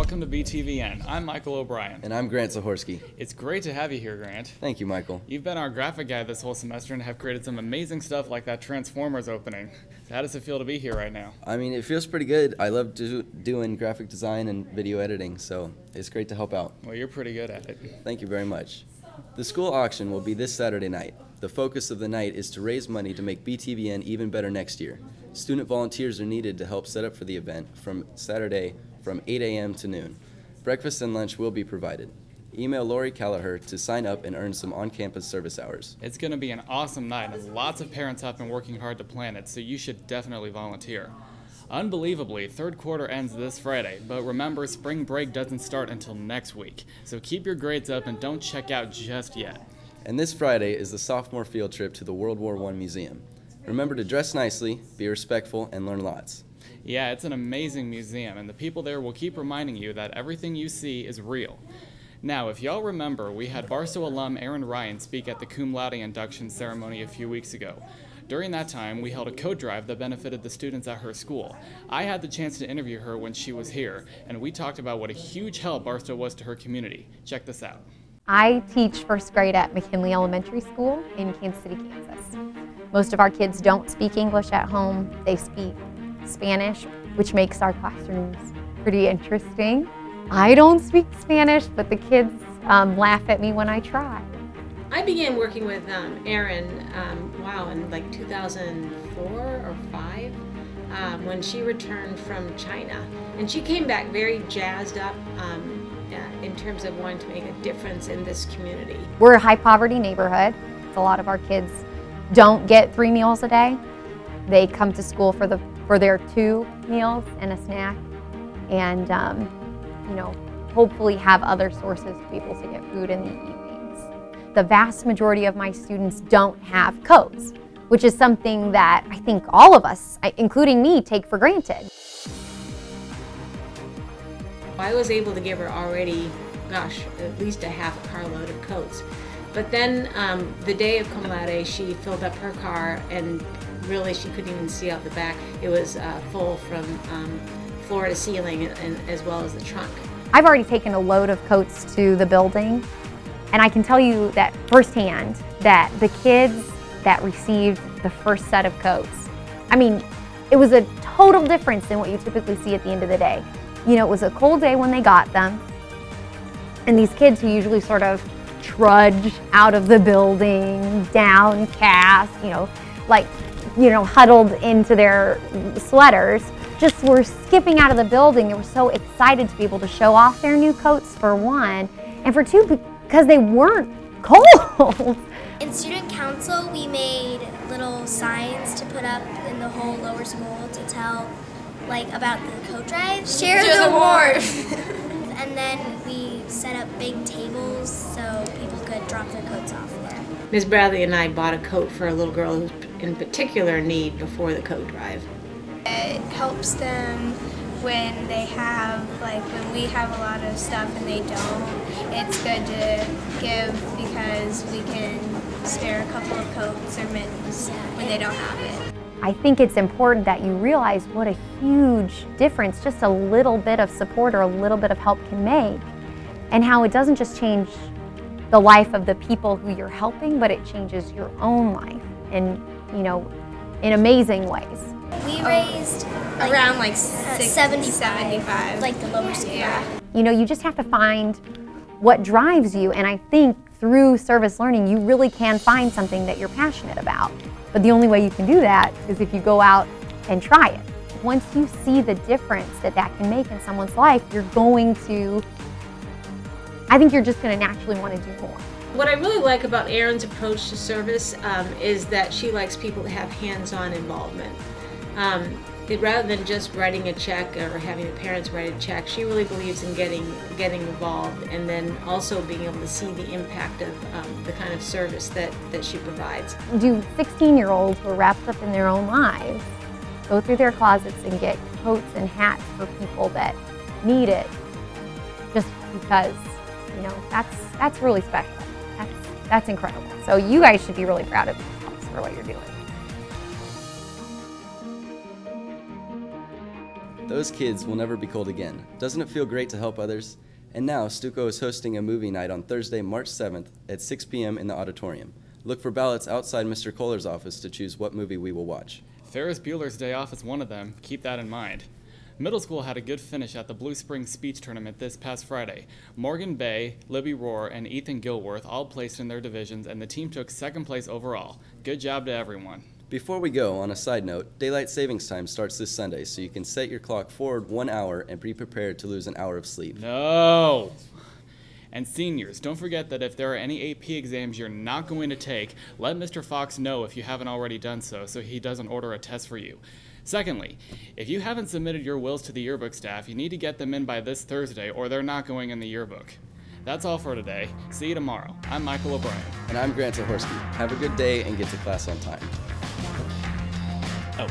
welcome to BTVN. I'm Michael O'Brien. And I'm Grant Zahorsky. It's great to have you here, Grant. Thank you, Michael. You've been our graphic guy this whole semester and have created some amazing stuff like that Transformers opening. So how does it feel to be here right now? I mean, it feels pretty good. I love doing graphic design and video editing, so it's great to help out. Well, you're pretty good at it. Thank you very much. The school auction will be this Saturday night. The focus of the night is to raise money to make BTVN even better next year. Student volunteers are needed to help set up for the event from Saturday from 8 a.m. to noon. Breakfast and lunch will be provided. Email Lori Callagher to sign up and earn some on-campus service hours. It's going to be an awesome night, and lots of parents have been working hard to plan it, so you should definitely volunteer. Unbelievably, third quarter ends this Friday, but remember, spring break doesn't start until next week, so keep your grades up and don't check out just yet. And this Friday is the sophomore field trip to the World War I Museum. Remember to dress nicely, be respectful, and learn lots. Yeah, it's an amazing museum, and the people there will keep reminding you that everything you see is real. Now, if y'all remember, we had Barstow alum Erin Ryan speak at the cum laude induction ceremony a few weeks ago. During that time, we held a coat drive that benefited the students at her school. I had the chance to interview her when she was here, and we talked about what a huge help Barstow was to her community. Check this out. I teach first grade at McKinley Elementary School in Kansas City, Kansas. Most of our kids don't speak English at home. They speak Spanish, which makes our classrooms pretty interesting. I don't speak Spanish, but the kids laugh at me when I try. I began working with Erin, in like 2004 or 5, when she returned from China. And she came back very jazzed up in terms of wanting to make a difference in this community. We're a high poverty neighborhood. A lot of our kids don't get 3 meals a day. They come to school for their 2 meals and a snack, and hopefully have other sources to be able to get food in the evenings. The vast majority of my students don't have coats, which is something that I think all of us, including me, take for granted. I was able to give her already, at least a half a carload of coats. But then the day of cum laude, she filled up her car, and really she couldn't even see out the back. It was full from floor to ceiling, and as well as the trunk. I've already taken a load of coats to the building, and I can tell you that firsthand that the kids that received the first set of coats, I mean, it was a total difference in what you typically see at the end of the day. You know, it was a cold day when they got them, and these kids who usually sort of trudge out of the building, downcast, huddled into their sweaters, just were skipping out of the building. They were so excited to be able to show off their new coats, for one, and for two, because they weren't cold. In student council, we made little signs to put up in the whole lower school to tell about the coat drive. Share the warmth! And then we set up big tables so people could drop their coats off there. Ms. Bradley and I bought a coat for a little girl who's in particular need before the coat drive. It helps them when they have, when we have a lot of stuff and they don't. It's good to give because we can spare a couple of coats or mittens when they don't have it. I think it's important that you realize what a huge difference just a little bit of support or a little bit of help can make, and how it doesn't just change the life of the people who you're helping, but it changes your own life in amazing ways. We raised around 75, like the lower school. Yeah. You just have to find what drives you, and I think through service learning you really can find something that you're passionate about. But the only way you can do that is if you go out and try it. Once you see the difference that can make in someone's life, I think you're just going to naturally want to do more. What I really like about Erin's approach to service is that she likes people to have hands-on involvement. Rather than just writing a check or having the parents write a check, she really believes in getting involved, and then also being able to see the impact of the kind of service that she provides. Do 16-year-olds who are wrapped up in their own lives go through their closets and get coats and hats for people that need it, just because, that's really special. That's incredible. So you guys should be really proud of yourselves for what you're doing. Those kids will never be cold again. Doesn't it feel great to help others? And now, Stuco is hosting a movie night on Thursday, March 7th at 6 p.m. in the auditorium. Look for ballots outside Mr. Kohler's office to choose what movie we will watch. Ferris Bueller's Day Off is one of them. Keep that in mind. Middle school had a good finish at the Blue Springs speech tournament this past Friday. Morgan Bay, Libby Rohr, and Ethan Gilworth all placed in their divisions, and the team took second place overall. Good job to everyone. Before we go, on a side note, daylight savings time starts this Sunday, so you can set your clock forward 1 hour and be prepared to lose an hour of sleep. No! And seniors, don't forget that if there are any AP exams you're not going to take, let Mr. Fox know if you haven't already done so he doesn't order a test for you. Secondly, if you haven't submitted your wills to the yearbook staff, you need to get them in by this Thursday or they're not going in the yearbook. That's all for today. See you tomorrow. I'm Michael O'Brien. And I'm Grant Zahorsky. Have a good day and get to class on time. Oh,